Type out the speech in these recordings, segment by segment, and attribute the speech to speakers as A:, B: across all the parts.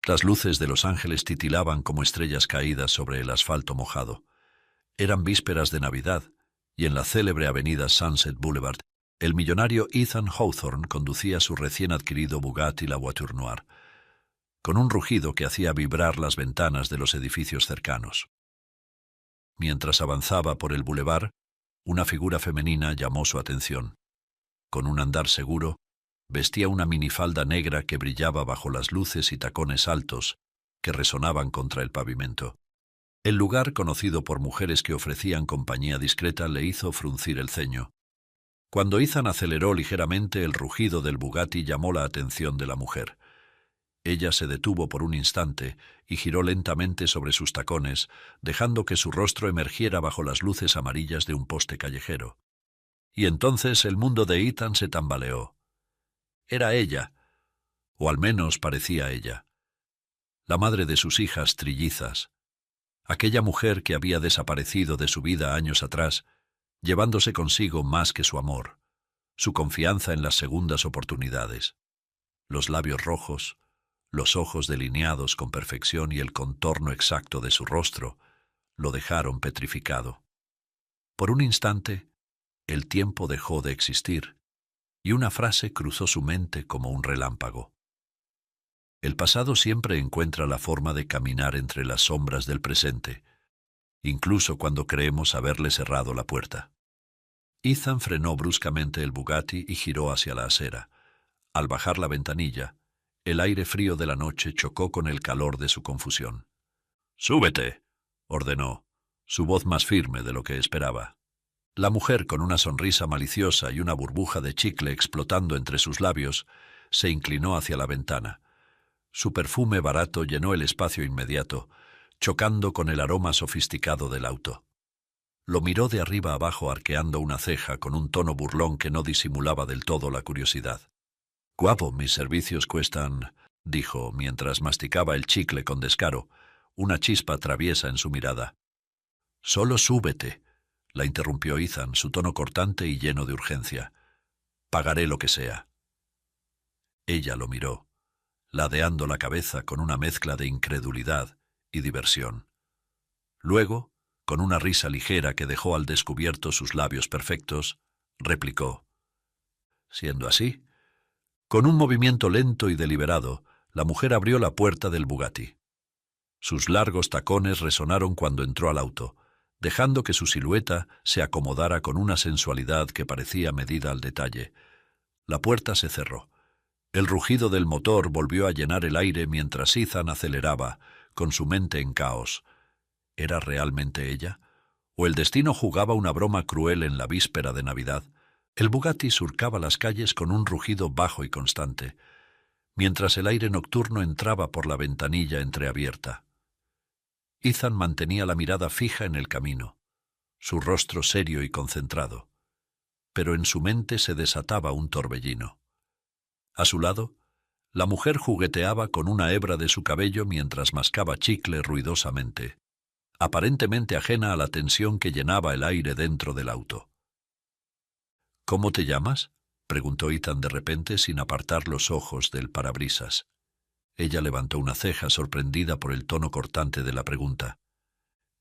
A: Las luces de Los Ángeles titilaban como estrellas caídas sobre el asfalto mojado. Eran vísperas de Navidad, y en la célebre avenida Sunset Boulevard, el millonario Ethan Hawthorne conducía su recién adquirido Bugatti La Voiture Noire, con un rugido que hacía vibrar las ventanas de los edificios cercanos. Mientras avanzaba por el bulevar, una figura femenina llamó su atención. Con un andar seguro, vestía una minifalda negra que brillaba bajo las luces y tacones altos que resonaban contra el pavimento. El lugar, conocido por mujeres que ofrecían compañía discreta, le hizo fruncir el ceño. Cuando Ethan aceleró ligeramente, el rugido del Bugatti llamó la atención de la mujer. Ella se detuvo por un instante y giró lentamente sobre sus tacones, dejando que su rostro emergiera bajo las luces amarillas de un poste callejero. Y entonces el mundo de Ethan se tambaleó. Era ella, o al menos parecía ella, la madre de sus hijas trillizas, aquella mujer que había desaparecido de su vida años atrás, llevándose consigo más que su amor, su confianza en las segundas oportunidades, los labios rojos, los ojos delineados con perfección y el contorno exacto de su rostro lo dejaron petrificado. Por un instante, el tiempo dejó de existir, y una frase cruzó su mente como un relámpago. El pasado siempre encuentra la forma de caminar entre las sombras del presente, incluso cuando creemos haberle cerrado la puerta. Ethan frenó bruscamente el Bugatti y giró hacia la acera. Al bajar la ventanilla, el aire frío de la noche chocó con el calor de su confusión. «¡Súbete!», ordenó, su voz más firme de lo que esperaba. La mujer, con una sonrisa maliciosa y una burbuja de chicle explotando entre sus labios, se inclinó hacia la ventana. Su perfume barato llenó el espacio inmediato, chocando con el aroma sofisticado del auto. Lo miró de arriba abajo arqueando una ceja con un tono burlón que no disimulaba del todo la curiosidad. «Guapo, mis servicios cuestan», dijo, mientras masticaba el chicle con descaro, una chispa traviesa en su mirada. «Solo súbete», la interrumpió Ethan, su tono cortante y lleno de urgencia. «Pagaré lo que sea». Ella lo miró, ladeando la cabeza con una mezcla de incredulidad y diversión. Luego, con una risa ligera que dejó al descubierto sus labios perfectos, replicó: «Siendo así». Con un movimiento lento y deliberado, la mujer abrió la puerta del Bugatti. Sus largos tacones resonaron cuando entró al auto, dejando que su silueta se acomodara con una sensualidad que parecía medida al detalle. La puerta se cerró. El rugido del motor volvió a llenar el aire mientras Ethan aceleraba, con su mente en caos. ¿Era realmente ella? ¿O el destino jugaba una broma cruel en la víspera de Navidad? El Bugatti surcaba las calles con un rugido bajo y constante, mientras el aire nocturno entraba por la ventanilla entreabierta. Ethan mantenía la mirada fija en el camino, su rostro serio y concentrado, pero en su mente se desataba un torbellino. A su lado, la mujer jugueteaba con una hebra de su cabello mientras mascaba chicle ruidosamente, aparentemente ajena a la tensión que llenaba el aire dentro del auto. «¿Cómo te llamas?», preguntó Ethan de repente sin apartar los ojos del parabrisas. Ella levantó una ceja sorprendida por el tono cortante de la pregunta.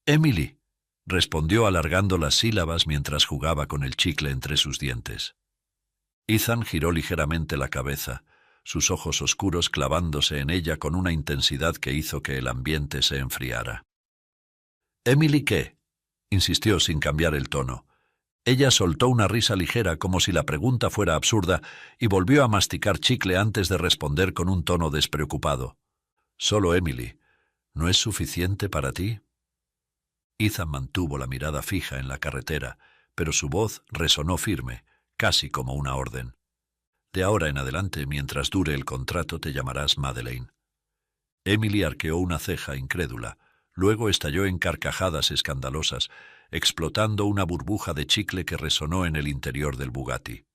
A: «Emily», respondió alargando las sílabas mientras jugaba con el chicle entre sus dientes. Ethan giró ligeramente la cabeza, sus ojos oscuros clavándose en ella con una intensidad que hizo que el ambiente se enfriara. «¿Emily qué?», insistió sin cambiar el tono. Ella soltó una risa ligera como si la pregunta fuera absurda y volvió a masticar chicle antes de responder con un tono despreocupado. «Solo Emily. ¿No es suficiente para ti?». Ethan mantuvo la mirada fija en la carretera, pero su voz resonó firme, casi como una orden. «De ahora en adelante, mientras dure el contrato, te llamarás Madeleine». Emily arqueó una ceja incrédula, luego estalló en carcajadas escandalosas, explotando una burbuja de chicle que resonó en el interior del Bugatti.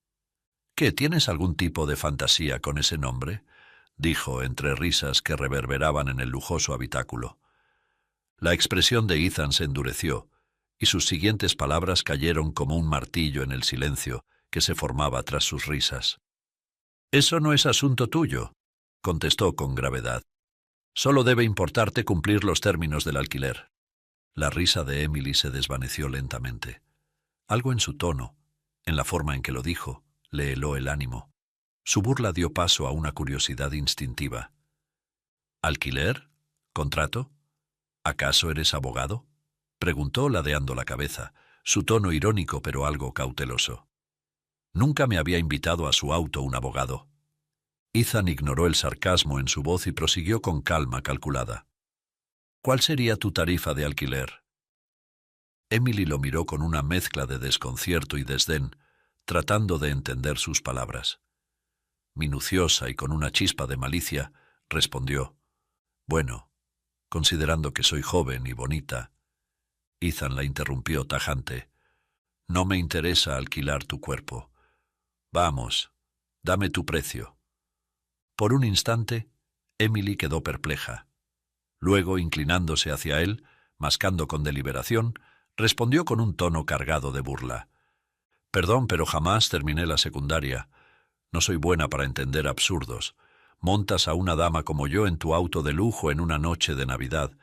A: «¿Qué, tienes algún tipo de fantasía con ese nombre?», dijo entre risas que reverberaban en el lujoso habitáculo. La expresión de Ethan se endureció, y sus siguientes palabras cayeron como un martillo en el silencio que se formaba tras sus risas. «Eso no es asunto tuyo», contestó con gravedad. Solo debe importarte cumplir los términos del alquiler. La risa de Emily se desvaneció lentamente. Algo en su tono, en la forma en que lo dijo, le heló el ánimo. Su burla dio paso a una curiosidad instintiva. ¿Alquiler? ¿Contrato? ¿Acaso eres abogado?, preguntó ladeando la cabeza, su tono irónico pero algo cauteloso. Nunca me había invitado a su auto un abogado. Ethan ignoró el sarcasmo en su voz y prosiguió con calma calculada. ¿Cuál sería tu tarifa de alquiler? Emily lo miró con una mezcla de desconcierto y desdén, tratando de entender sus palabras. Minuciosa y con una chispa de malicia, respondió: «Bueno, considerando que soy joven y bonita». Ethan la interrumpió tajante: «No me interesa alquilar tu cuerpo. Vamos, dame tu precio». Por un instante, Emily quedó perpleja. Luego, inclinándose hacia él, mascando con deliberación, respondió con un tono cargado de burla: «Perdón, pero jamás terminé la secundaria. No soy buena para entender absurdos. Montas a una dama como yo en tu auto de lujo en una noche de Navidad.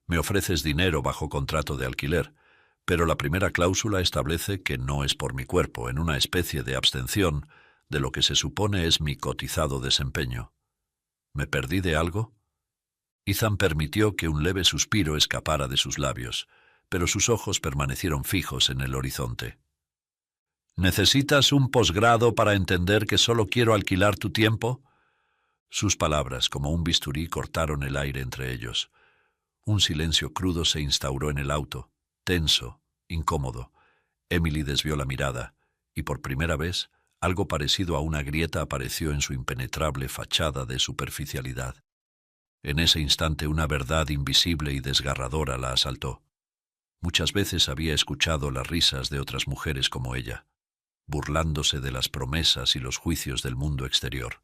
A: Me ofreces dinero bajo contrato de alquiler, pero la primera cláusula establece que no es por mi cuerpo, en una especie de abstención de lo que se supone es mi cotizado desempeño. ¿Me perdí de algo?». Ethan permitió que un leve suspiro escapara de sus labios, pero sus ojos permanecieron fijos en el horizonte. «¿Necesitas un posgrado para entender que solo quiero alquilar tu tiempo?». Sus palabras, como un bisturí, cortaron el aire entre ellos. Un silencio crudo se instauró en el auto, tenso, incómodo. Emily desvió la mirada, y por primera vez, algo parecido a una grieta apareció en su impenetrable fachada de superficialidad. En ese instante una verdad invisible y desgarradora la asaltó. Muchas veces había escuchado las risas de otras mujeres como ella, burlándose de las promesas y los juicios del mundo exterior.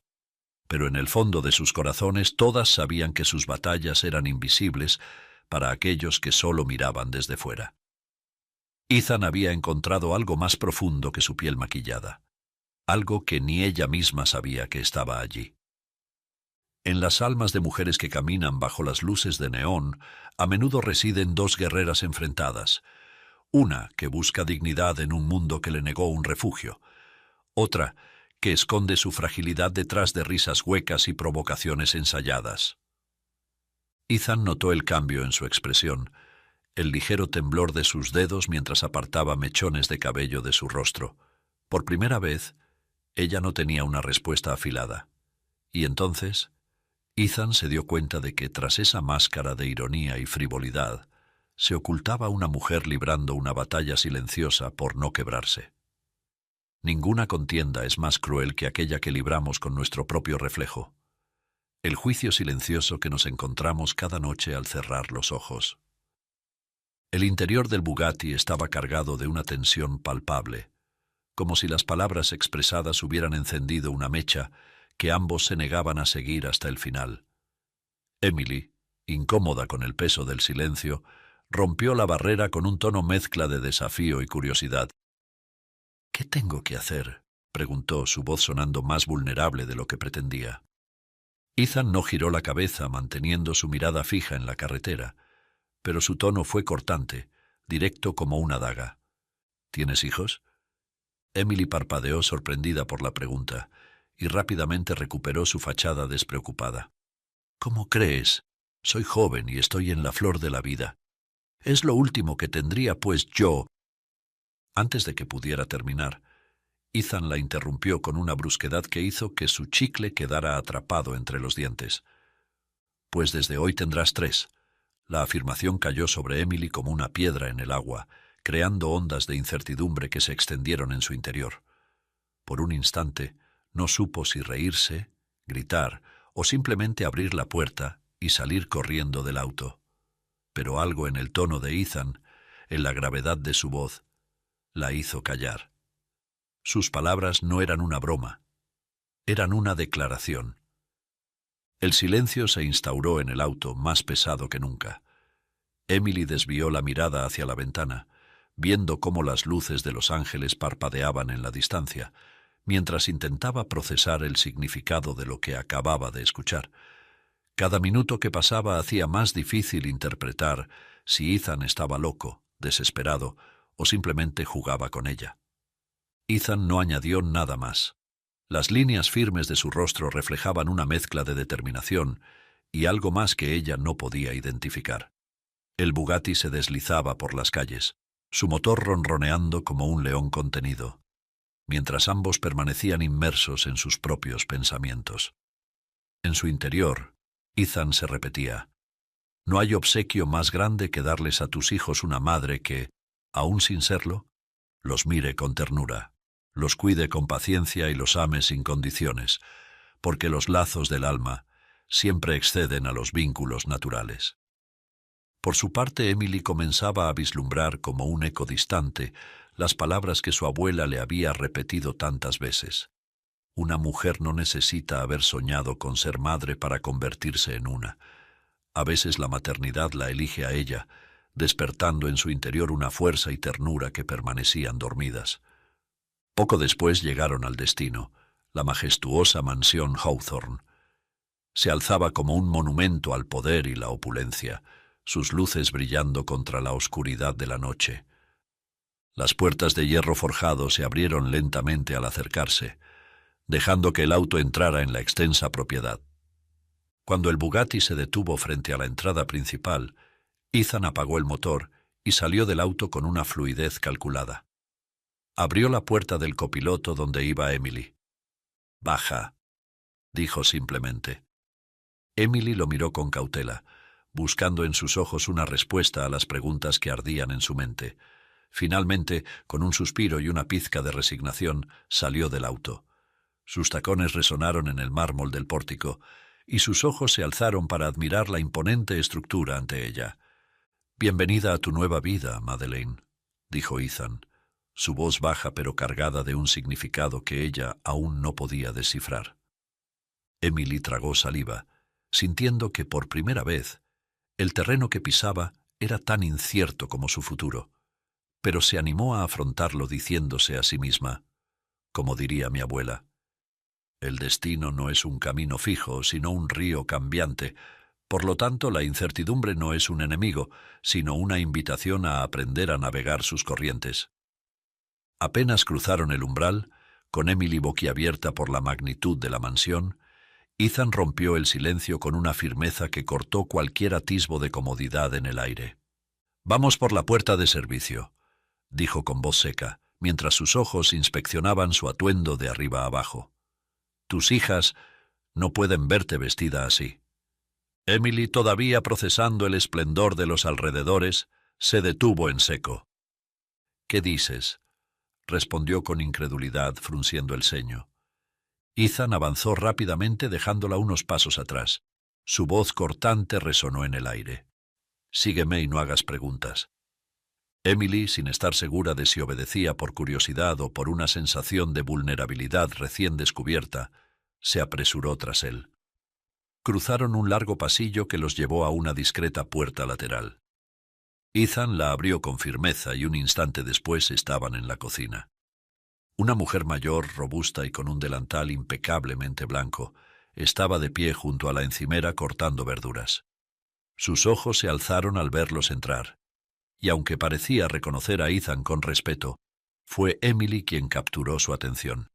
A: Pero en el fondo de sus corazones todas sabían que sus batallas eran invisibles para aquellos que solo miraban desde fuera. Ethan había encontrado algo más profundo que su piel maquillada, algo que ni ella misma sabía que estaba allí. En las almas de mujeres que caminan bajo las luces de neón, a menudo residen dos guerreras enfrentadas, una que busca dignidad en un mundo que le negó un refugio, otra que esconde su fragilidad detrás de risas huecas y provocaciones ensayadas. Ethan notó el cambio en su expresión, el ligero temblor de sus dedos mientras apartaba mechones de cabello de su rostro. Por primera vez, ella no tenía una respuesta afilada. Y entonces, Ethan se dio cuenta de que tras esa máscara de ironía y frivolidad, se ocultaba una mujer librando una batalla silenciosa por no quebrarse. Ninguna contienda es más cruel que aquella que libramos con nuestro propio reflejo, el juicio silencioso que nos encontramos cada noche al cerrar los ojos. El interior del Bugatti estaba cargado de una tensión palpable, como si las palabras expresadas hubieran encendido una mecha que ambos se negaban a seguir hasta el final. Emily, incómoda con el peso del silencio, rompió la barrera con un tono mezcla de desafío y curiosidad. «¿Qué tengo que hacer?», preguntó, su voz sonando más vulnerable de lo que pretendía. Ethan no giró la cabeza, manteniendo su mirada fija en la carretera, pero su tono fue cortante, directo como una daga. «¿Tienes hijos?». Emily parpadeó sorprendida por la pregunta, y rápidamente recuperó su fachada despreocupada. «¿Cómo crees? Soy joven y estoy en la flor de la vida. Es lo último que tendría, pues yo...». Antes de que pudiera terminar, Ethan la interrumpió con una brusquedad que hizo que su chicle quedara atrapado entre los dientes. «Pues desde hoy tendrás 3». La afirmación cayó sobre Emily como una piedra en el agua, creando ondas de incertidumbre que se extendieron en su interior. Por un instante, no supo si reírse, gritar o simplemente abrir la puerta y salir corriendo del auto. Pero algo en el tono de Ethan, en la gravedad de su voz, la hizo callar. Sus palabras no eran una broma, eran una declaración. El silencio se instauró en el auto, más pesado que nunca. Emily desvió la mirada hacia la ventana, viendo cómo las luces de Los Ángeles parpadeaban en la distancia, mientras intentaba procesar el significado de lo que acababa de escuchar. Cada minuto que pasaba hacía más difícil interpretar si Ethan estaba loco, desesperado o simplemente jugaba con ella. Ethan no añadió nada más. Las líneas firmes de su rostro reflejaban una mezcla de determinación y algo más que ella no podía identificar. El Bugatti se deslizaba por las calles, su motor ronroneando como un león contenido, mientras ambos permanecían inmersos en sus propios pensamientos. En su interior, Ethan se repetía: no hay obsequio más grande que darles a tus hijos una madre que, aun sin serlo, los mire con ternura, los cuide con paciencia y los ame sin condiciones, porque los lazos del alma siempre exceden a los vínculos naturales. Por su parte, Emily comenzaba a vislumbrar como un eco distante las palabras que su abuela le había repetido tantas veces. Una mujer no necesita haber soñado con ser madre para convertirse en una. A veces la maternidad la elige a ella, despertando en su interior una fuerza y ternura que permanecían dormidas. Poco después llegaron al destino, la majestuosa mansión Hawthorne. Se alzaba como un monumento al poder y la opulencia, sus luces brillando contra la oscuridad de la noche. Las puertas de hierro forjado se abrieron lentamente al acercarse, dejando que el auto entrara en la extensa propiedad. Cuando el Bugatti se detuvo frente a la entrada principal, Ethan apagó el motor y salió del auto con una fluidez calculada. Abrió la puerta del copiloto donde iba Emily. «Baja», dijo simplemente. Emily lo miró con cautela, buscando en sus ojos una respuesta a las preguntas que ardían en su mente. Finalmente, con un suspiro y una pizca de resignación, salió del auto. Sus tacones resonaron en el mármol del pórtico, y sus ojos se alzaron para admirar la imponente estructura ante ella. «Bienvenida a tu nueva vida, Madeleine», dijo Ethan, su voz baja pero cargada de un significado que ella aún no podía descifrar. Emily tragó saliva, sintiendo que por primera vez el terreno que pisaba era tan incierto como su futuro, pero se animó a afrontarlo diciéndose a sí misma, como diría mi abuela: «El destino no es un camino fijo, sino un río cambiante. Por lo tanto, la incertidumbre no es un enemigo, sino una invitación a aprender a navegar sus corrientes». Apenas cruzaron el umbral, con Emily boquiabierta por la magnitud de la mansión, Ethan rompió el silencio con una firmeza que cortó cualquier atisbo de comodidad en el aire. «Vamos por la puerta de servicio», dijo con voz seca, mientras sus ojos inspeccionaban su atuendo de arriba abajo. «Tus hijas no pueden verte vestida así». Emily, todavía procesando el esplendor de los alrededores, se detuvo en seco. «¿Qué dices?», respondió con incredulidad, frunciendo el ceño. Ethan avanzó rápidamente dejándola unos pasos atrás. Su voz cortante resonó en el aire. «Sígueme y no hagas preguntas». Emily, sin estar segura de si obedecía por curiosidad o por una sensación de vulnerabilidad recién descubierta, se apresuró tras él. Cruzaron un largo pasillo que los llevó a una discreta puerta lateral. Ethan la abrió con firmeza y un instante después estaban en la cocina. Una mujer mayor, robusta y con un delantal impecablemente blanco, estaba de pie junto a la encimera cortando verduras. Sus ojos se alzaron al verlos entrar, y aunque parecía reconocer a Ethan con respeto, fue Emily quien capturó su atención.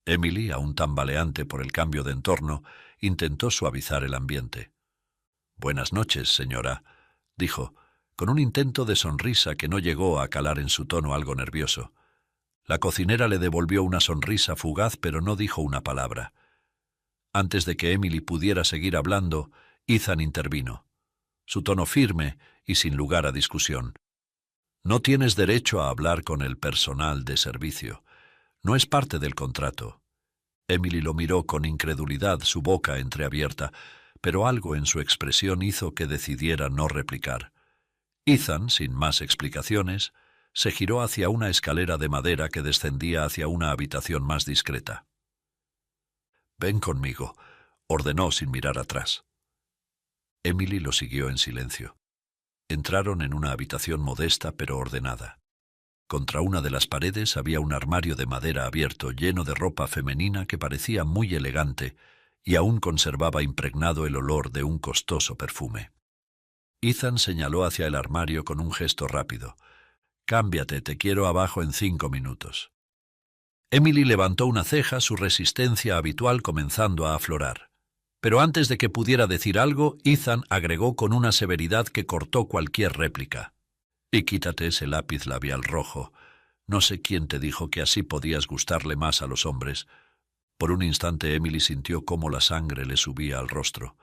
A: Emily, aún tambaleante por el cambio de entorno, intentó suavizar el ambiente. «Buenas noches, señora», dijo, con un intento de sonrisa que no llegó a calar en su tono algo nervioso. La cocinera le devolvió una sonrisa fugaz, pero no dijo una palabra. Antes de que Emily pudiera seguir hablando, Ethan intervino, su tono firme y sin lugar a discusión. «No tienes derecho a hablar con el personal de servicio. No es parte del contrato». Emily lo miró con incredulidad, su boca entreabierta, pero algo en su expresión hizo que decidiera no replicar. Ethan, sin más explicaciones, se giró hacia una escalera de madera que descendía hacia una habitación más discreta. «Ven conmigo», ordenó sin mirar atrás. Emily lo siguió en silencio. Entraron en una habitación modesta pero ordenada. Contra una de las paredes había un armario de madera abierto lleno de ropa femenina que parecía muy elegante y aún conservaba impregnado el olor de un costoso perfume. Ethan señaló hacia el armario con un gesto rápido. «Cámbiate, te quiero abajo en 5 minutos». Emily levantó una ceja, su resistencia habitual comenzando a aflorar. Pero antes de que pudiera decir algo, Ethan agregó con una severidad que cortó cualquier réplica. «Y quítate ese lápiz labial rojo. No sé quién te dijo que así podías gustarle más a los hombres». Por un instante Emily sintió cómo la sangre le subía al rostro.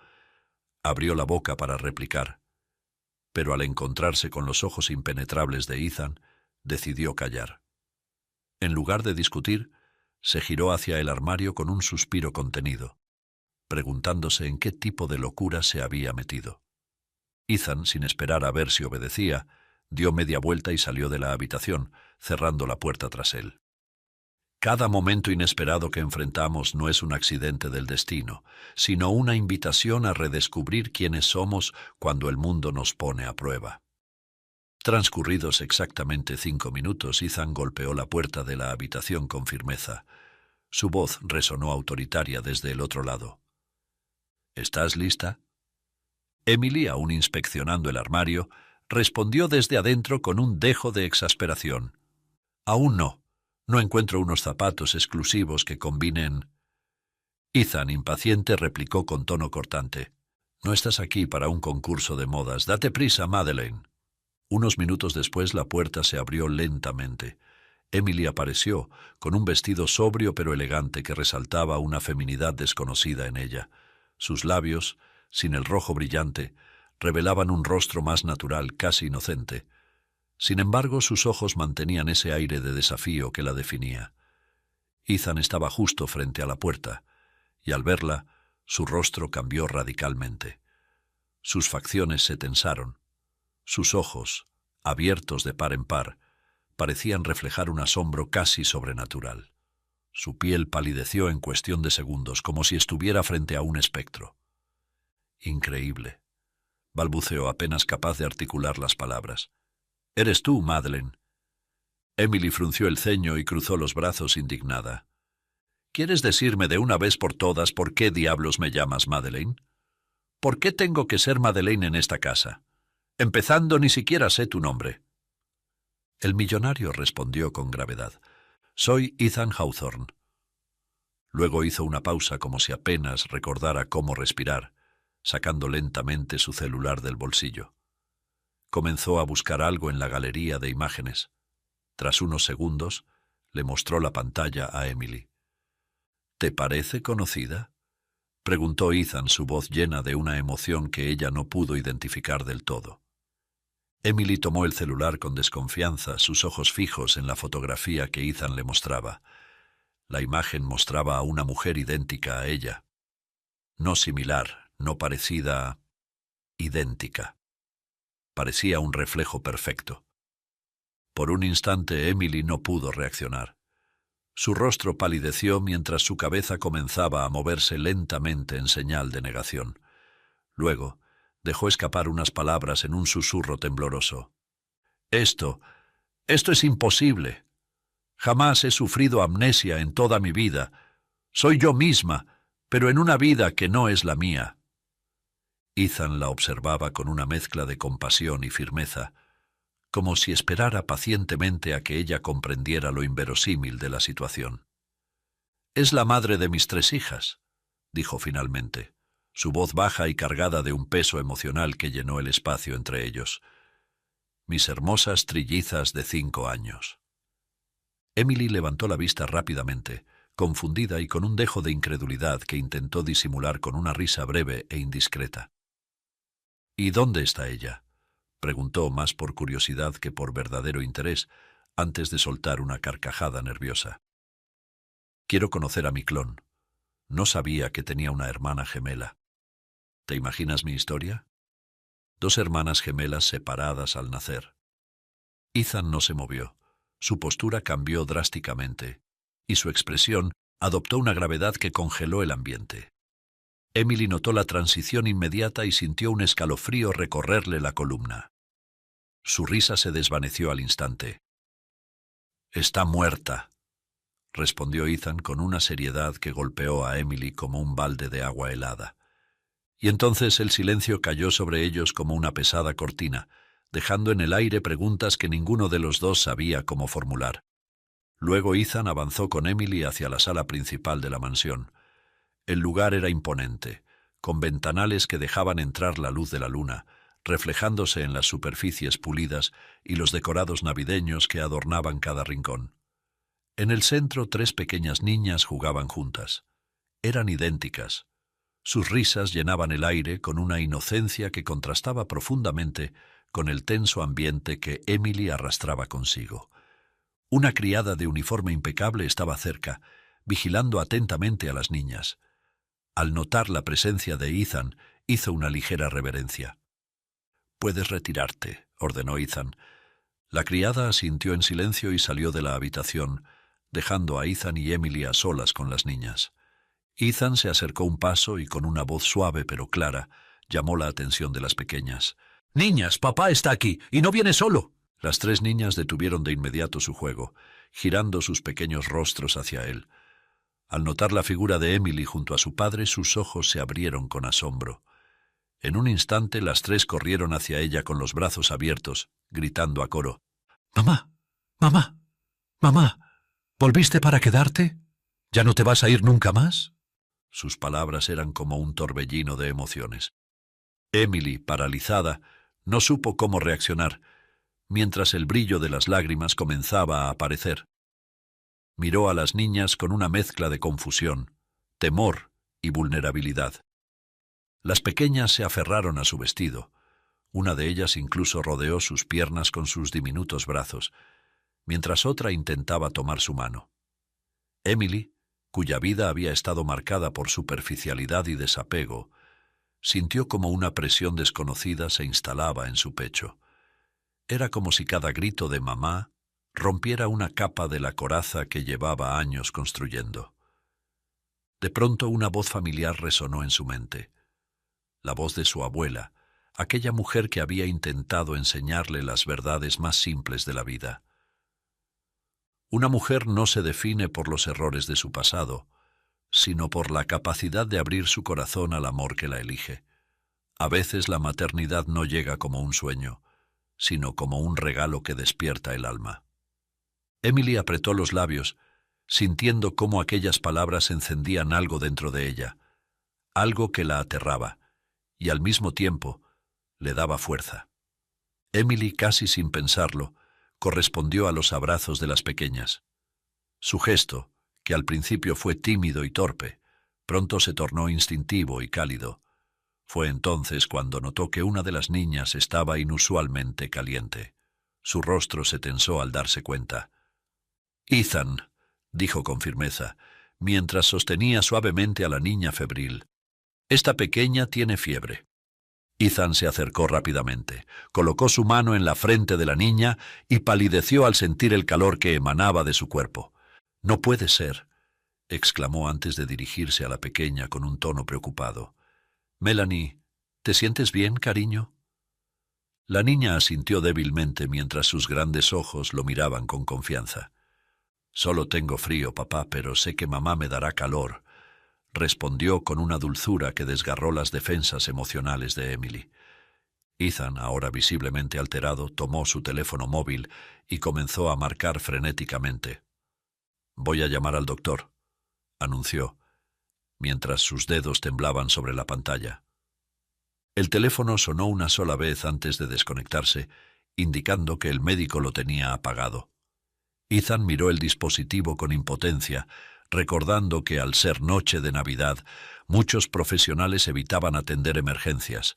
A: Abrió la boca para replicar, pero al encontrarse con los ojos impenetrables de Ethan, decidió callar. En lugar de discutir, se giró hacia el armario con un suspiro contenido, preguntándose en qué tipo de locura se había metido. Ethan, sin esperar a ver si obedecía, dio media vuelta y salió de la habitación, cerrando la puerta tras él. Cada momento inesperado que enfrentamos no es un accidente del destino, sino una invitación a redescubrir quiénes somos cuando el mundo nos pone a prueba. Transcurridos exactamente 5 minutos, Ethan golpeó la puerta de la habitación con firmeza. Su voz resonó autoritaria desde el otro lado. ¿Estás lista? Emily, aún inspeccionando el armario, respondió desde adentro con un dejo de exasperación. Aún no. No encuentro unos zapatos exclusivos que combinen. Ethan, impaciente, replicó con tono cortante. No estás aquí para un concurso de modas. Date prisa, Madeleine. Unos minutos después la puerta se abrió lentamente. Emily apareció, con un vestido sobrio pero elegante que resaltaba una feminidad desconocida en ella. Sus labios, sin el rojo brillante, revelaban un rostro más natural, casi inocente. Sin embargo, sus ojos mantenían ese aire de desafío que la definía. Ethan estaba justo frente a la puerta, y al verla, su rostro cambió radicalmente. Sus facciones se tensaron. Sus ojos, abiertos de par en par, parecían reflejar un asombro casi sobrenatural. Su piel palideció en cuestión de segundos, como si estuviera frente a un espectro. «Increíble», balbuceó apenas capaz de articular las palabras. «Eres tú, Madeleine». Emily frunció el ceño y cruzó los brazos indignada. «¿Quieres decirme de una vez por todas por qué diablos me llamas Madeleine? ¿Por qué tengo que ser Madeleine en esta casa? Empezando, ni siquiera sé tu nombre». El millonario respondió con gravedad. «Soy Ethan Hawthorne». Luego hizo una pausa como si apenas recordara cómo respirar, sacando lentamente su celular del bolsillo. Comenzó a buscar algo en la galería de imágenes. Tras unos segundos, le mostró la pantalla a Emily. «¿Te parece conocida?», preguntó Ethan, su voz llena de una emoción que ella no pudo identificar del todo. Emily tomó el celular con desconfianza, sus ojos fijos en la fotografía que Ethan le mostraba. La imagen mostraba a una mujer idéntica a ella. No similar, no parecida, idéntica. Parecía un reflejo perfecto. Por un instante Emily no pudo reaccionar. Su rostro palideció mientras su cabeza comenzaba a moverse lentamente en señal de negación. Luego, dejó escapar unas palabras en un susurro tembloroso. Esto es imposible. Jamás he sufrido amnesia en toda mi vida. Soy yo misma, pero en una vida que no es la mía». Ethan la observaba con una mezcla de compasión y firmeza, como si esperara pacientemente a que ella comprendiera lo inverosímil de la situación. «Es la madre de mis 3 hijas», dijo finalmente, su voz baja y cargada de un peso emocional que llenó el espacio entre ellos. «Mis hermosas trillizas de 5 años». Emily levantó la vista rápidamente, confundida y con un dejo de incredulidad que intentó disimular con una risa breve e indiscreta. «¿Y dónde está ella?», preguntó más por curiosidad que por verdadero interés, antes de soltar una carcajada nerviosa. «Quiero conocer a mi clon. No sabía que tenía una hermana gemela. ¿Te imaginas mi historia? 2 hermanas gemelas separadas al nacer». Ethan no se movió. Su postura cambió drásticamente, y su expresión adoptó una gravedad que congeló el ambiente. Emily notó la transición inmediata y sintió un escalofrío recorrerle la columna. Su risa se desvaneció al instante. «Está muerta», respondió Ethan con una seriedad que golpeó a Emily como un balde de agua helada. Y entonces el silencio cayó sobre ellos como una pesada cortina, dejando en el aire preguntas que ninguno de los dos sabía cómo formular. Luego Ethan avanzó con Emily hacia la sala principal de la mansión. El lugar era imponente, con ventanales que dejaban entrar la luz de la luna, reflejándose en las superficies pulidas y los decorados navideños que adornaban cada rincón. En el centro 3 pequeñas niñas jugaban juntas. Eran idénticas. Sus risas llenaban el aire con una inocencia que contrastaba profundamente con el tenso ambiente que Emily arrastraba consigo. Una criada de uniforme impecable estaba cerca, vigilando atentamente a las niñas. Al notar la presencia de Ethan, hizo una ligera reverencia. «Puedes retirarte», ordenó Ethan. La criada asintió en silencio y salió de la habitación, dejando a Ethan y Emily a solas con las niñas. Ethan se acercó un paso y con una voz suave pero clara llamó la atención de las pequeñas. «Niñas, papá está aquí y no viene solo». Las 3 niñas detuvieron de inmediato su juego, girando sus pequeños rostros hacia él. Al notar la figura de Emily junto a su padre, sus ojos se abrieron con asombro. En un instante las 3 corrieron hacia ella con los brazos abiertos, gritando a coro. «¡Mamá! ¡Mamá! ¡Mamá! ¿Volviste para quedarte? ¿Ya no te vas a ir nunca más?» Sus palabras eran como un torbellino de emociones. Emily, paralizada, no supo cómo reaccionar, mientras el brillo de las lágrimas comenzaba a aparecer. Miró a las niñas con una mezcla de confusión, temor y vulnerabilidad. Las pequeñas se aferraron a su vestido. Una de ellas incluso rodeó sus piernas con sus diminutos brazos, mientras otra intentaba tomar su mano. Emily, cuya vida había estado marcada por superficialidad y desapego, sintió como una presión desconocida se instalaba en su pecho. Era como si cada grito de mamá rompiera una capa de la coraza que llevaba años construyendo. De pronto una voz familiar resonó en su mente. La voz de su abuela, aquella mujer que había intentado enseñarle las verdades más simples de la vida. Una mujer no se define por los errores de su pasado, sino por la capacidad de abrir su corazón al amor que la elige. A veces la maternidad no llega como un sueño, sino como un regalo que despierta el alma. Emily apretó los labios, sintiendo cómo aquellas palabras encendían algo dentro de ella, algo que la aterraba, y al mismo tiempo le daba fuerza. Emily, casi sin pensarlo, correspondió a los abrazos de las pequeñas. Su gesto, que al principio fue tímido y torpe, pronto se tornó instintivo y cálido. Fue entonces cuando notó que una de las niñas estaba inusualmente caliente. Su rostro se tensó al darse cuenta. «Ethan», dijo con firmeza, mientras sostenía suavemente a la niña febril, «esta pequeña tiene fiebre». Ethan se acercó rápidamente, colocó su mano en la frente de la niña y palideció al sentir el calor que emanaba de su cuerpo. «No puede ser», exclamó antes de dirigirse a la pequeña con un tono preocupado. «Melanie, ¿te sientes bien, cariño?» La niña asintió débilmente mientras sus grandes ojos lo miraban con confianza. «Solo tengo frío, papá, pero sé que mamá me dará calor», respondió con una dulzura que desgarró las defensas emocionales de Emily. Ethan, ahora visiblemente alterado, tomó su teléfono móvil y comenzó a marcar frenéticamente. «Voy a llamar al doctor», anunció, mientras sus dedos temblaban sobre la pantalla. El teléfono sonó una sola vez antes de desconectarse, indicando que el médico lo tenía apagado. Ethan miró el dispositivo con impotencia, recordando que al ser noche de Navidad, muchos profesionales evitaban atender emergencias.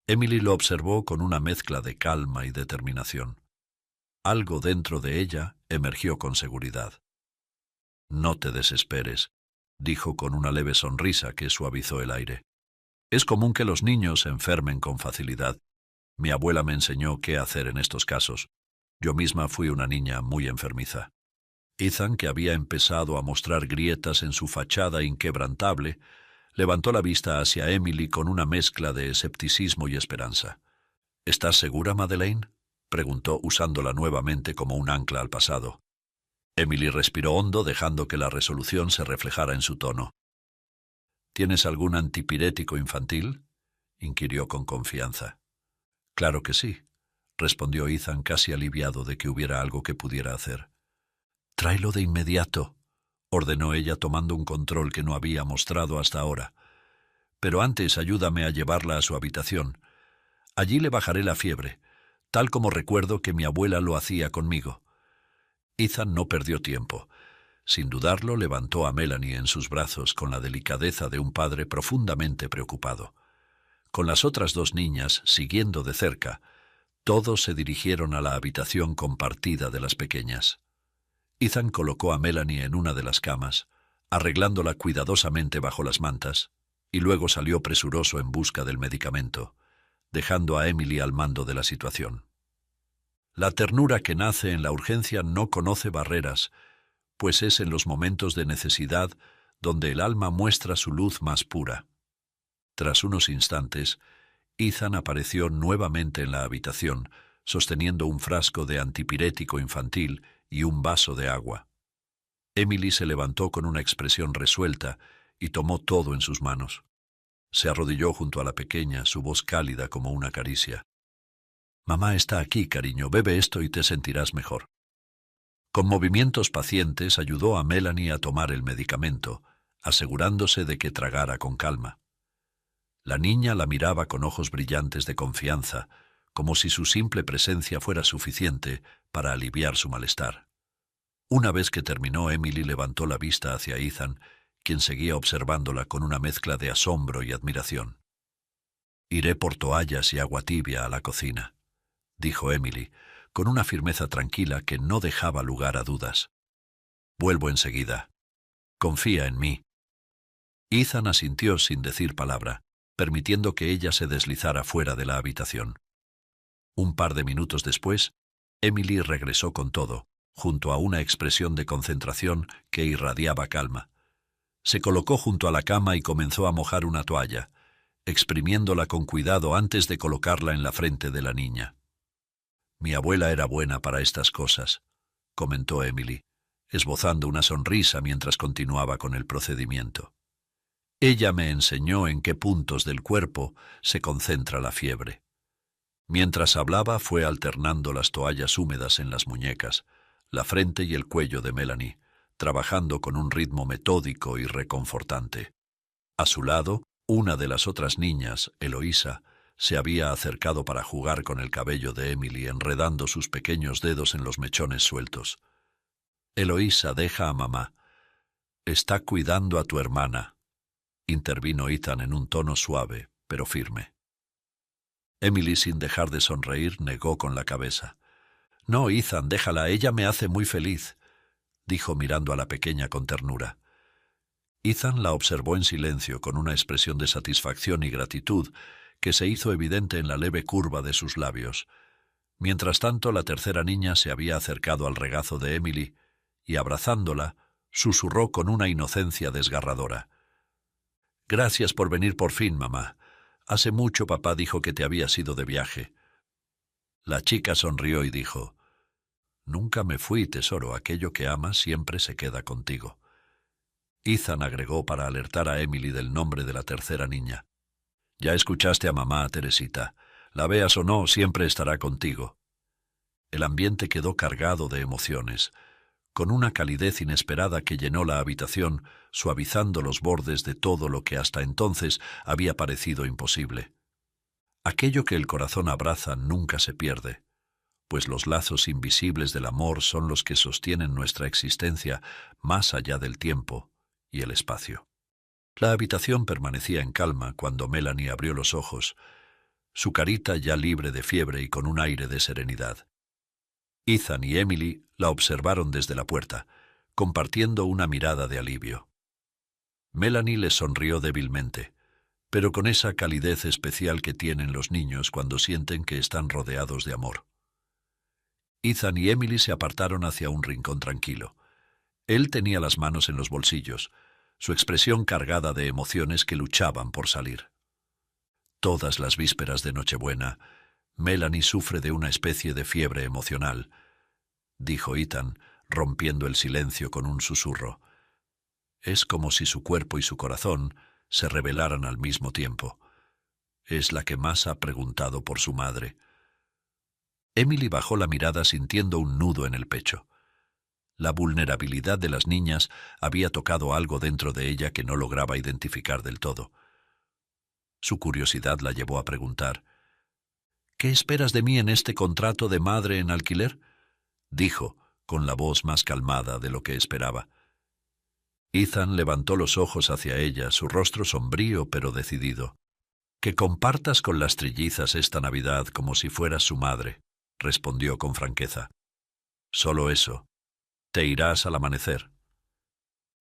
A: Emily lo observó con una mezcla de calma y determinación. Algo dentro de ella emergió con seguridad. «No te desesperes», dijo con una leve sonrisa que suavizó el aire. «Es común que los niños se enfermen con facilidad. Mi abuela me enseñó qué hacer en estos casos. Yo misma fui una niña muy enfermiza». Ethan, que había empezado a mostrar grietas en su fachada inquebrantable, levantó la vista hacia Emily con una mezcla de escepticismo y esperanza. «¿Estás segura, Madeleine?», preguntó usándola nuevamente como un ancla al pasado. Emily respiró hondo, dejando que la resolución se reflejara en su tono. ¿Tienes algún antipirético infantil?, inquirió con confianza. Claro que sí, respondió Ethan, casi aliviado de que hubiera algo que pudiera hacer. Tráelo de inmediato, ordenó ella, tomando un control que no había mostrado hasta ahora. Pero antes ayúdame a llevarla a su habitación. Allí le bajaré la fiebre, tal como recuerdo que mi abuela lo hacía conmigo. Ethan no perdió tiempo. Sin dudarlo, levantó a Melanie en sus brazos con la delicadeza de un padre profundamente preocupado. Con las otras dos niñas, siguiendo de cerca, todos se dirigieron a la habitación compartida de las pequeñas. Ethan colocó a Melanie en una de las camas, arreglándola cuidadosamente bajo las mantas, y luego salió presuroso en busca del medicamento, dejando a Emily al mando de la situación. La ternura que nace en la urgencia no conoce barreras, pues es en los momentos de necesidad donde el alma muestra su luz más pura. Tras unos instantes, Ethan apareció nuevamente en la habitación, sosteniendo un frasco de antipirético infantil y un vaso de agua. Emily se levantó con una expresión resuelta y tomó todo en sus manos. Se arrodilló junto a la pequeña, su voz cálida como una caricia. «Mamá está aquí, cariño, bebe esto y te sentirás mejor». Con movimientos pacientes ayudó a Melanie a tomar el medicamento, asegurándose de que tragara con calma. La niña la miraba con ojos brillantes de confianza, como si su simple presencia fuera suficiente para aliviar su malestar. Una vez que terminó, Emily levantó la vista hacia Ethan, quien seguía observándola con una mezcla de asombro y admiración. «Iré por toallas y agua tibia a la cocina», dijo Emily, con una firmeza tranquila que no dejaba lugar a dudas. «Vuelvo enseguida. Confía en mí». Ethan asintió sin decir palabra, permitiendo que ella se deslizara fuera de la habitación. Un par de minutos después, Emily regresó con todo, junto a una expresión de concentración que irradiaba calma. Se colocó junto a la cama y comenzó a mojar una toalla, exprimiéndola con cuidado antes de colocarla en la frente de la niña. «Mi abuela era buena para estas cosas», comentó Emily, esbozando una sonrisa mientras continuaba con el procedimiento. «Ella me enseñó en qué puntos del cuerpo se concentra la fiebre». Mientras hablaba, fue alternando las toallas húmedas en las muñecas, la frente y el cuello de Melanie, trabajando con un ritmo metódico y reconfortante. A su lado, una de las otras niñas, Eloísa, se había acercado para jugar con el cabello de Emily, enredando sus pequeños dedos en los mechones sueltos. «Eloísa, deja a mamá. Está cuidando a tu hermana», intervino Ethan en un tono suave, pero firme. Emily, sin dejar de sonreír, negó con la cabeza. «No, Ethan, déjala, ella me hace muy feliz», dijo mirando a la pequeña con ternura. Ethan la observó en silencio, con una expresión de satisfacción y gratitud que se hizo evidente en la leve curva de sus labios. Mientras tanto, la tercera niña se había acercado al regazo de Emily y, abrazándola, susurró con una inocencia desgarradora. «Gracias por venir por fin, mamá. Hace mucho papá dijo que te habías ido de viaje». La chica sonrió y dijo: «Nunca me fui, tesoro. Aquello que amas siempre se queda contigo». Ethan agregó para alertar a Emily del nombre de la tercera niña: «Ya escuchaste a mamá, Teresita. La veas o no, siempre estará contigo». El ambiente quedó cargado de emociones, con una calidez inesperada que llenó la habitación, suavizando los bordes de todo lo que hasta entonces había parecido imposible. Aquello que el corazón abraza nunca se pierde, pues los lazos invisibles del amor son los que sostienen nuestra existencia más allá del tiempo y el espacio. La habitación permanecía en calma cuando Melanie abrió los ojos, su carita ya libre de fiebre y con un aire de serenidad. Ethan y Emily la observaron desde la puerta, compartiendo una mirada de alivio. Melanie les sonrió débilmente, pero con esa calidez especial que tienen los niños cuando sienten que están rodeados de amor. Ethan y Emily se apartaron hacia un rincón tranquilo. Él tenía las manos en los bolsillos, su expresión cargada de emociones que luchaban por salir. Todas las vísperas de Nochebuena, Melanie sufre de una especie de fiebre emocional, dijo Ethan, rompiendo el silencio con un susurro. Es como si su cuerpo y su corazón se revelaran al mismo tiempo. Es la que más ha preguntado por su madre. Emily bajó la mirada sintiendo un nudo en el pecho. La vulnerabilidad de las niñas había tocado algo dentro de ella que no lograba identificar del todo. Su curiosidad la llevó a preguntar: «¿Qué esperas de mí en este contrato de madre en alquiler?», dijo, con la voz más calmada de lo que esperaba. Ethan levantó los ojos hacia ella, su rostro sombrío pero decidido. «Que compartas con las trillizas esta Navidad como si fueras su madre», respondió con franqueza. «Solo eso. Te irás al amanecer».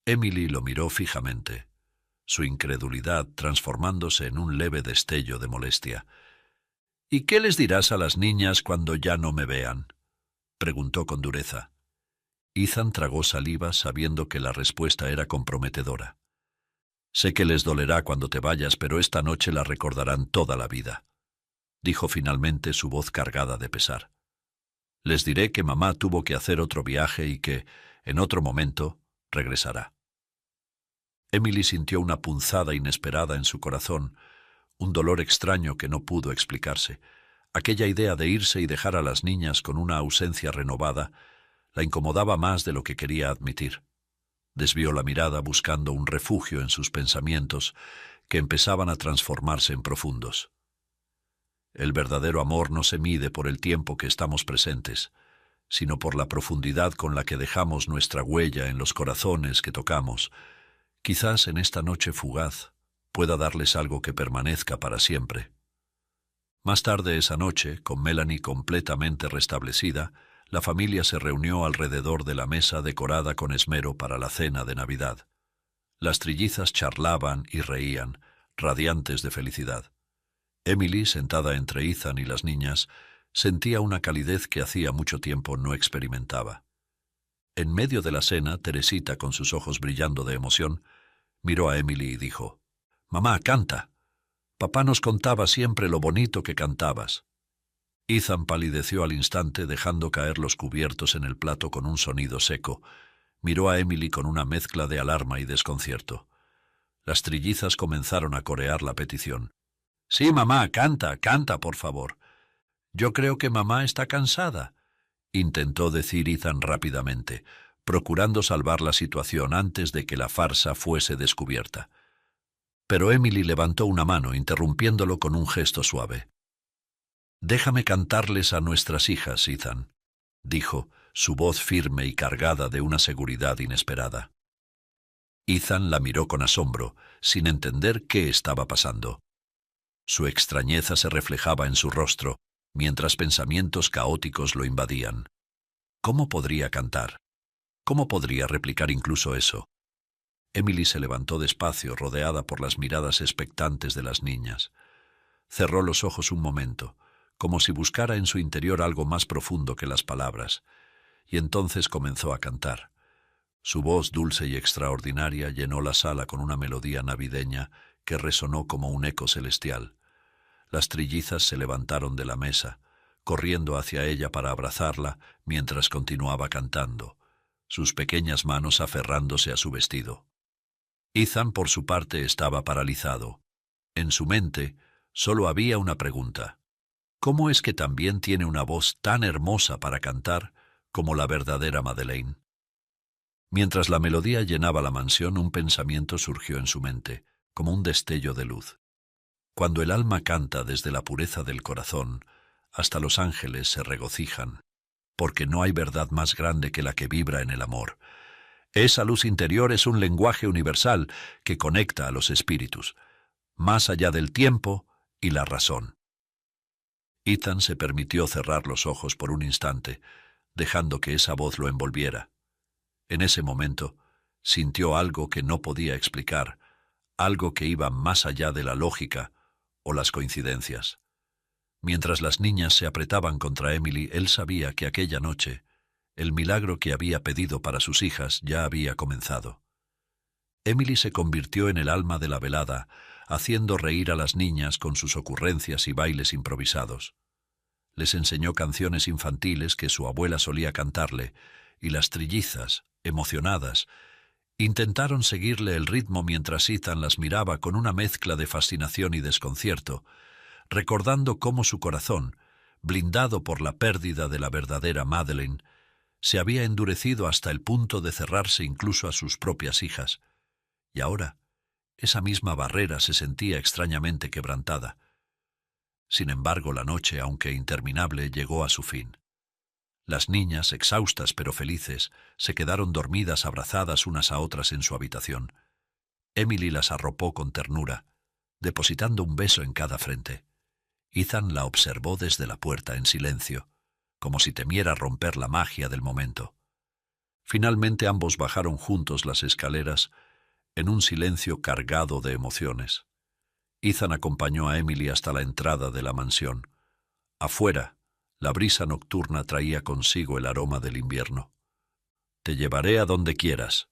A: Emily lo miró fijamente, su incredulidad transformándose en un leve destello de molestia. «¿Y qué les dirás a las niñas cuando ya no me vean?», preguntó con dureza. Ethan tragó saliva sabiendo que la respuesta era comprometedora. «Sé que les dolerá cuando te vayas, pero esta noche la recordarán toda la vida», dijo finalmente, su voz cargada de pesar. «Les diré que mamá tuvo que hacer otro viaje y que, en otro momento, regresará». Emily sintió una punzada inesperada en su corazón, un dolor extraño que no pudo explicarse. Aquella idea de irse y dejar a las niñas con una ausencia renovada la incomodaba más de lo que quería admitir. Desvió la mirada buscando un refugio en sus pensamientos, que empezaban a transformarse en profundos. El verdadero amor no se mide por el tiempo que estamos presentes, sino por la profundidad con la que dejamos nuestra huella en los corazones que tocamos. Quizás en esta noche fugaz pueda darles algo que permanezca para siempre. Más tarde esa noche, con Melanie completamente restablecida, la familia se reunió alrededor de la mesa decorada con esmero para la cena de Navidad. Las trillizas charlaban y reían, radiantes de felicidad. Emily, sentada entre Ethan y las niñas, sentía una calidez que hacía mucho tiempo no experimentaba. En medio de la cena, Teresita, con sus ojos brillando de emoción, miró a Emily y dijo: «Mamá, canta. Papá nos contaba siempre lo bonito que cantabas». Ethan palideció al instante, dejando caer los cubiertos en el plato con un sonido seco. Miró a Emily con una mezcla de alarma y desconcierto. Las trillizas comenzaron a corear la petición. «Sí, mamá, canta, canta, por favor». «Yo creo que mamá está cansada», intentó decir Ethan rápidamente, procurando salvar la situación antes de que la farsa fuese descubierta. Pero Emily levantó una mano, interrumpiéndolo con un gesto suave. «Déjame cantarles a nuestras hijas, Ethan», dijo, su voz firme y cargada de una seguridad inesperada. Ethan la miró con asombro, sin entender qué estaba pasando. Su extrañeza se reflejaba en su rostro, mientras pensamientos caóticos lo invadían. ¿Cómo podría cantar? ¿Cómo podría replicar incluso eso? Emily se levantó despacio, rodeada por las miradas expectantes de las niñas. Cerró los ojos un momento, como si buscara en su interior algo más profundo que las palabras, y entonces comenzó a cantar. Su voz dulce y extraordinaria llenó la sala con una melodía navideña que resonó como un eco celestial. Las trillizas se levantaron de la mesa, corriendo hacia ella para abrazarla mientras continuaba cantando, sus pequeñas manos aferrándose a su vestido. Ethan, por su parte, estaba paralizado. En su mente solo había una pregunta: ¿cómo es que también tiene una voz tan hermosa para cantar como la verdadera Madeleine? Mientras la melodía llenaba la mansión, un pensamiento surgió en su mente, como un destello de luz. Cuando el alma canta desde la pureza del corazón, hasta los ángeles se regocijan, porque no hay verdad más grande que la que vibra en el amor. Esa luz interior es un lenguaje universal que conecta a los espíritus, más allá del tiempo y la razón. Ethan se permitió cerrar los ojos por un instante, dejando que esa voz lo envolviera. En ese momento, sintió algo que no podía explicar, algo que iba más allá de la lógica o las coincidencias. Mientras las niñas se apretaban contra Emily, él sabía que aquella noche el milagro que había pedido para sus hijas ya había comenzado. Emily se convirtió en el alma de la velada, haciendo reír a las niñas con sus ocurrencias y bailes improvisados. Les enseñó canciones infantiles que su abuela solía cantarle, y las trillizas, emocionadas, intentaron seguirle el ritmo mientras Ethan las miraba con una mezcla de fascinación y desconcierto, recordando cómo su corazón, blindado por la pérdida de la verdadera Madeleine, se había endurecido hasta el punto de cerrarse incluso a sus propias hijas. Y ahora, esa misma barrera se sentía extrañamente quebrantada. Sin embargo, la noche, aunque interminable, llegó a su fin. Las niñas, exhaustas pero felices, se quedaron dormidas abrazadas unas a otras en su habitación. Emily las arropó con ternura, depositando un beso en cada frente. Ethan la observó desde la puerta en silencio, como si temiera romper la magia del momento. Finalmente ambos bajaron juntos las escaleras, en un silencio cargado de emociones. Ethan acompañó a Emily hasta la entrada de la mansión. Afuera, la brisa nocturna traía consigo el aroma del invierno. «Te llevaré a donde quieras»,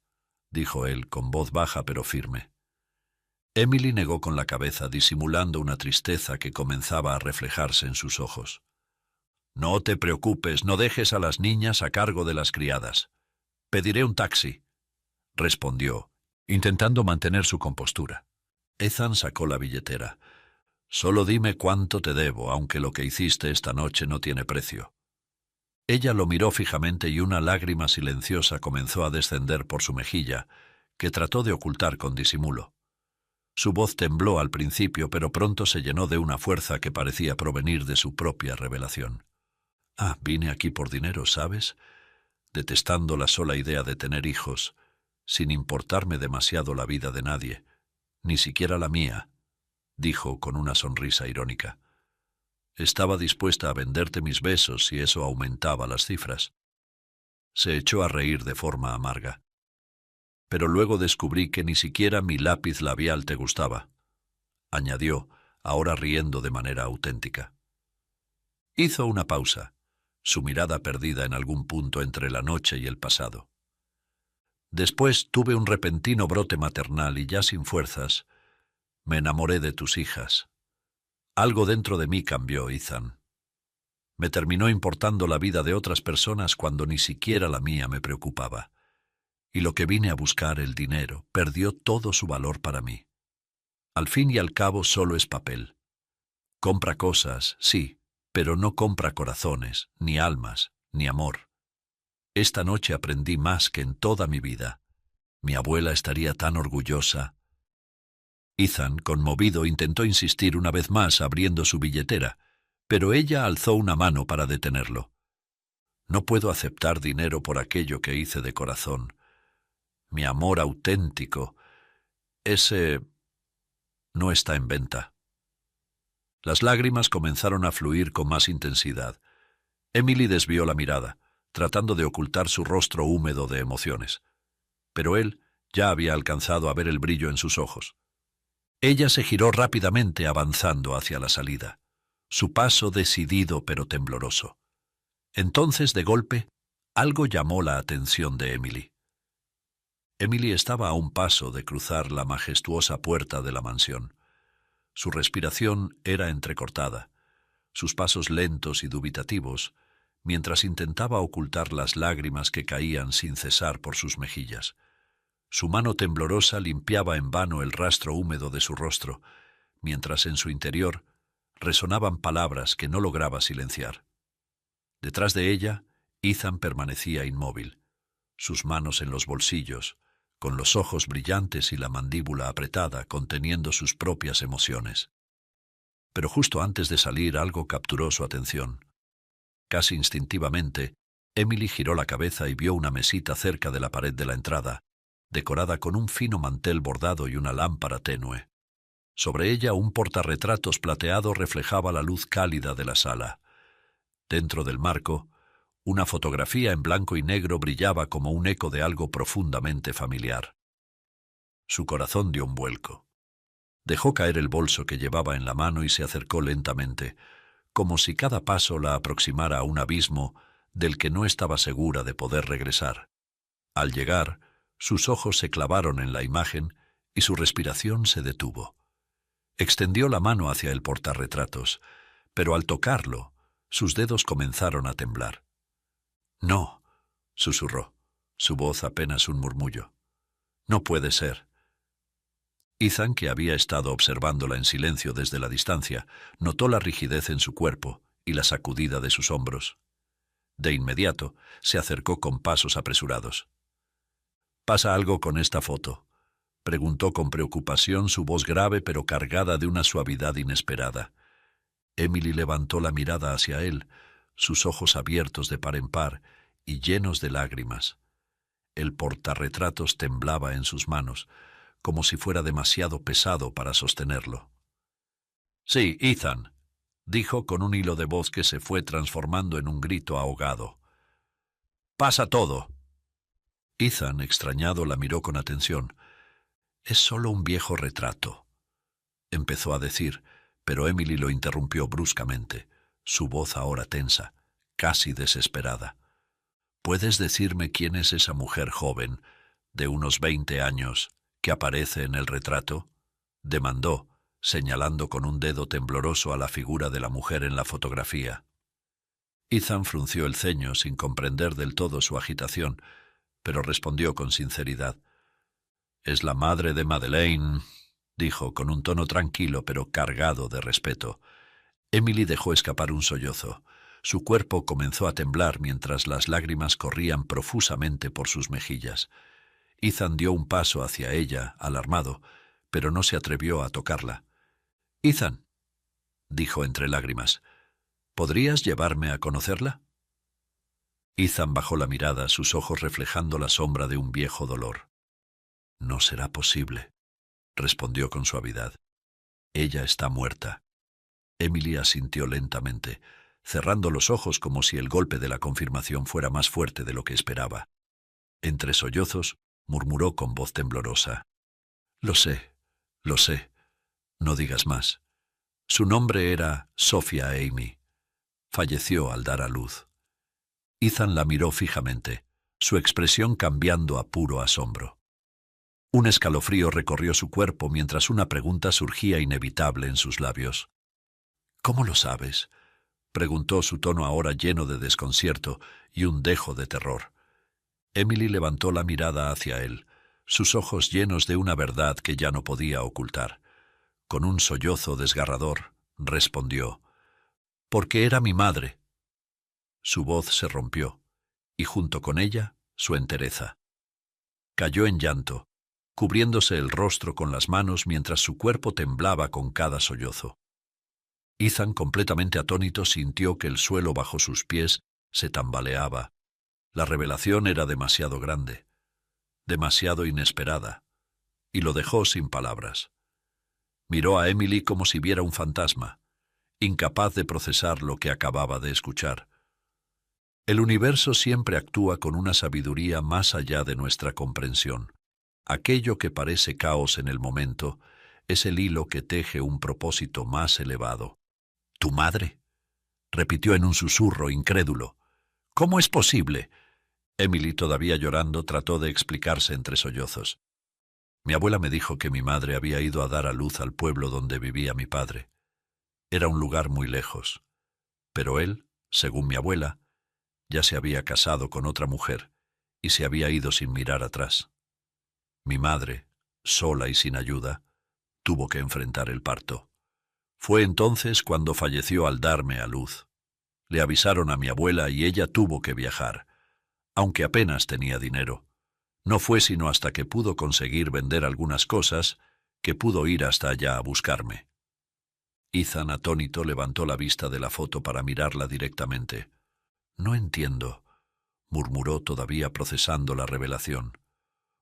A: dijo él con voz baja pero firme. Emily negó con la cabeza, disimulando una tristeza que comenzaba a reflejarse en sus ojos. «No te preocupes, no dejes a las niñas a cargo de las criadas. Pediré un taxi», respondió, intentando mantener su compostura. Ethan sacó la billetera. «Solo dime cuánto te debo, aunque lo que hiciste esta noche no tiene precio». Ella lo miró fijamente y una lágrima silenciosa comenzó a descender por su mejilla, que trató de ocultar con disimulo. Su voz tembló al principio, pero pronto se llenó de una fuerza que parecía provenir de su propia revelación. «Vine aquí por dinero, ¿sabes? Detestando la sola idea de tener hijos, sin importarme demasiado la vida de nadie, ni siquiera la mía», dijo con una sonrisa irónica. «Estaba dispuesta a venderte mis besos si eso aumentaba las cifras». Se echó a reír de forma amarga. «Pero luego descubrí que ni siquiera mi lápiz labial te gustaba», añadió, ahora riendo de manera auténtica. Hizo una pausa, su mirada perdida en algún punto entre la noche y el pasado. «Después tuve un repentino brote maternal y ya sin fuerzas, me enamoré de tus hijas. Algo dentro de mí cambió, Ethan. Me terminó importando la vida de otras personas cuando ni siquiera la mía me preocupaba. Y lo que vine a buscar, el dinero, perdió todo su valor para mí. Al fin y al cabo solo es papel. Compra cosas, sí, pero no compra corazones, ni almas, ni amor. Esta noche aprendí más que en toda mi vida. Mi abuela estaría tan orgullosa». Ethan, conmovido, intentó insistir una vez más abriendo su billetera, pero ella alzó una mano para detenerlo. «No puedo aceptar dinero por aquello que hice de corazón. Mi amor auténtico, ese no está en venta». Las lágrimas comenzaron a fluir con más intensidad. Emily desvió la mirada, tratando de ocultar su rostro húmedo de emociones. Pero él ya había alcanzado a ver el brillo en sus ojos. Ella se giró rápidamente avanzando hacia la salida, su paso decidido pero tembloroso. Entonces, de golpe, algo llamó la atención de Emily. Emily estaba a un paso de cruzar la majestuosa puerta de la mansión. Su respiración era entrecortada, sus pasos lentos y dubitativos, mientras intentaba ocultar las lágrimas que caían sin cesar por sus mejillas. Su mano temblorosa limpiaba en vano el rastro húmedo de su rostro, mientras en su interior resonaban palabras que no lograba silenciar. Detrás de ella, Ethan permanecía inmóvil, sus manos en los bolsillos, con los ojos brillantes y la mandíbula apretada, conteniendo sus propias emociones. Pero justo antes de salir algo capturó su atención. Casi instintivamente, Emily giró la cabeza y vio una mesita cerca de la pared de la entrada, decorada con un fino mantel bordado y una lámpara tenue. Sobre ella un portarretratos plateado reflejaba la luz cálida de la sala. Dentro del marco, una fotografía en blanco y negro brillaba como un eco de algo profundamente familiar. Su corazón dio un vuelco. Dejó caer el bolso que llevaba en la mano y se acercó lentamente, como si cada paso la aproximara a un abismo del que no estaba segura de poder regresar. Al llegar, sus ojos se clavaron en la imagen y su respiración se detuvo. Extendió la mano hacia el portarretratos, pero al tocarlo, sus dedos comenzaron a temblar. «No», susurró, su voz apenas un murmullo. «No puede ser». Ethan, que había estado observándola en silencio desde la distancia, notó la rigidez en su cuerpo y la sacudida de sus hombros. De inmediato, se acercó con pasos apresurados. «¿Pasa algo con esta foto?», preguntó con preocupación, su voz grave pero cargada de una suavidad inesperada. Emily levantó la mirada hacia él, sus ojos abiertos de par en par y llenos de lágrimas. El portarretratos temblaba en sus manos, como si fuera demasiado pesado para sostenerlo. «Sí, Ethan», dijo con un hilo de voz que se fue transformando en un grito ahogado. «Pasa todo». Ethan, extrañado, la miró con atención. «Es solo un viejo retrato», empezó a decir, pero Emily lo interrumpió bruscamente, su voz ahora tensa, casi desesperada. «¿Puedes decirme quién es esa mujer joven, de unos 20 años, que aparece en el retrato?», demandó, señalando con un dedo tembloroso a la figura de la mujer en la fotografía. Ethan frunció el ceño sin comprender del todo su agitación, pero respondió con sinceridad. «Es la madre de Madeleine», dijo con un tono tranquilo pero cargado de respeto. Emily dejó escapar un sollozo. Su cuerpo comenzó a temblar mientras las lágrimas corrían profusamente por sus mejillas. Ethan dio un paso hacia ella, alarmado, pero no se atrevió a tocarla. «Ethan», dijo entre lágrimas, «¿podrías llevarme a conocerla?». Ethan bajó la mirada, sus ojos reflejando la sombra de un viejo dolor. «No será posible», respondió con suavidad. «Ella está muerta». Emily asintió lentamente, cerrando los ojos como si el golpe de la confirmación fuera más fuerte de lo que esperaba. Entre sollozos, murmuró con voz temblorosa. Lo sé, no digas más. Su nombre era Sophia Amy. Falleció al dar a luz». Ethan la miró fijamente, su expresión cambiando a puro asombro. Un escalofrío recorrió su cuerpo mientras una pregunta surgía inevitable en sus labios. «¿Cómo lo sabes?», preguntó, su tono ahora lleno de desconcierto y un dejo de terror. Emily levantó la mirada hacia él, sus ojos llenos de una verdad que ya no podía ocultar. Con un sollozo desgarrador, respondió: «Porque era mi madre». Su voz se rompió, y junto con ella, su entereza. Cayó en llanto, cubriéndose el rostro con las manos mientras su cuerpo temblaba con cada sollozo. Ethan, completamente atónito, sintió que el suelo bajo sus pies se tambaleaba. La revelación era demasiado grande, demasiado inesperada, y lo dejó sin palabras. Miró a Emily como si viera un fantasma, incapaz de procesar lo que acababa de escuchar. El universo siempre actúa con una sabiduría más allá de nuestra comprensión. Aquello que parece caos en el momento es el hilo que teje un propósito más elevado. «¿Tu madre?», repitió en un susurro incrédulo. «¿Cómo es posible?». Emily, todavía llorando, trató de explicarse entre sollozos. «Mi abuela me dijo que mi madre había ido a dar a luz al pueblo donde vivía mi padre. Era un lugar muy lejos. Pero él, según mi abuela, ya se había casado con otra mujer y se había ido sin mirar atrás. Mi madre, sola y sin ayuda, tuvo que enfrentar el parto. Fue entonces cuando falleció al darme a luz. Le avisaron a mi abuela y ella tuvo que viajar, aunque apenas tenía dinero. No fue sino hasta que pudo conseguir vender algunas cosas que pudo ir hasta allá a buscarme». Ethan, atónito, levantó la vista de la foto para mirarla directamente. «No entiendo», murmuró, todavía procesando la revelación.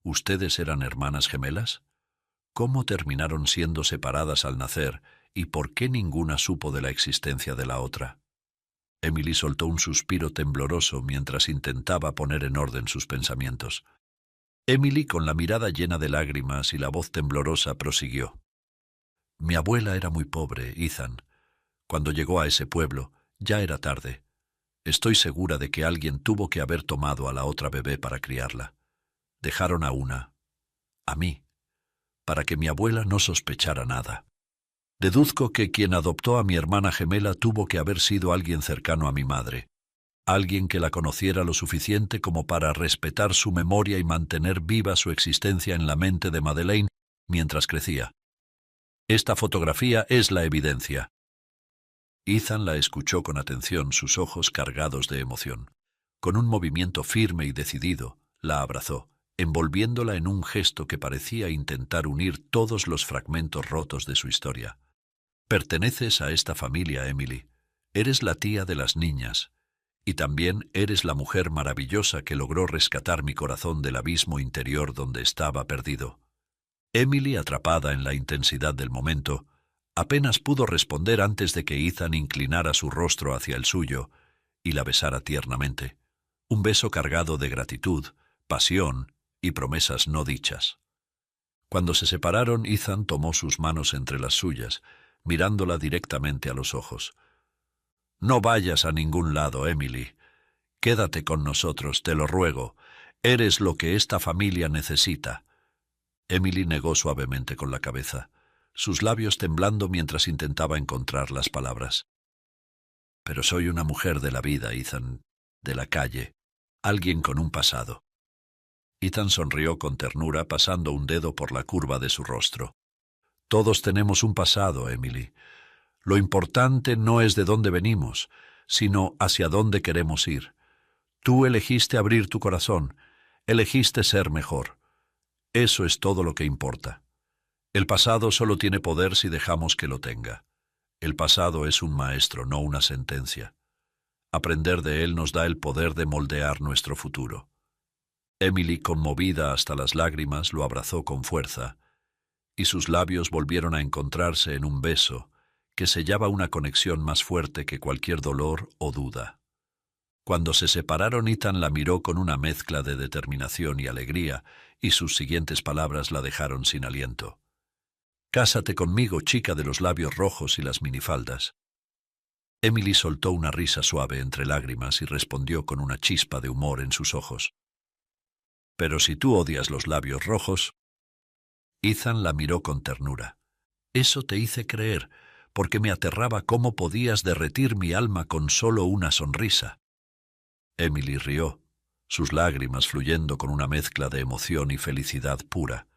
A: «¿Ustedes eran hermanas gemelas? ¿Cómo terminaron siendo separadas al nacer y por qué ninguna supo de la existencia de la otra?». Emily soltó un suspiro tembloroso mientras intentaba poner en orden sus pensamientos. Emily, con la mirada llena de lágrimas y la voz temblorosa, prosiguió. «Mi abuela era muy pobre, Ethan. Cuando llegó a ese pueblo, ya era tarde. Estoy segura de que alguien tuvo que haber tomado a la otra bebé para criarla. Dejaron a una, a mí, para que mi abuela no sospechara nada. Deduzco que quien adoptó a mi hermana gemela tuvo que haber sido alguien cercano a mi madre. alguien que la conociera lo suficiente como para respetar su memoria y mantener viva su existencia en la mente de Madeleine mientras crecía. Esta fotografía es la evidencia. Ethan la escuchó con atención, sus ojos cargados de emoción. Con un movimiento firme y decidido, la abrazó, envolviéndola en un gesto que parecía intentar unir todos los fragmentos rotos de su historia. Perteneces a esta familia, Emily. Eres la tía de las niñas. Y también eres la mujer maravillosa que logró rescatar mi corazón del abismo interior donde estaba perdido. Emily, atrapada en la intensidad del momento, apenas pudo responder antes de que Ethan inclinara su rostro hacia el suyo y la besara tiernamente. Un beso cargado de gratitud, pasión y promesas no dichas. Cuando se separaron, Ethan tomó sus manos entre las suyas, mirándola directamente a los ojos. «No vayas a ningún lado, Emily. Quédate con nosotros, te lo ruego. Eres lo que esta familia necesita». Emily negó suavemente con la cabeza, sus labios temblando mientras intentaba encontrar las palabras. «Pero soy una mujer de la vida, Ethan, de la calle, alguien con un pasado». Ethan sonrió con ternura, pasando un dedo por la curva de su rostro. «Todos tenemos un pasado, Emily. Lo importante no es de dónde venimos, sino hacia dónde queremos ir. Tú elegiste abrir tu corazón, elegiste ser mejor. Eso es todo lo que importa. El pasado solo tiene poder si dejamos que lo tenga. El pasado es un maestro, no una sentencia. Aprender de él nos da el poder de moldear nuestro futuro». Emily, conmovida hasta las lágrimas, lo abrazó con fuerza, y sus labios volvieron a encontrarse en un beso que sellaba una conexión más fuerte que cualquier dolor o duda. Cuando se separaron, Ethan la miró con una mezcla de determinación y alegría, y sus siguientes palabras la dejaron sin aliento. «Cásate conmigo, chica de los labios rojos y las minifaldas». Emily soltó una risa suave entre lágrimas y respondió con una chispa de humor en sus ojos. «Pero si tú odias los labios rojos». Ethan la miró con ternura. «Eso te hice creer, porque me aterraba cómo podías derretir mi alma con solo una sonrisa». Emily rió, sus lágrimas fluyendo con una mezcla de emoción y felicidad pura.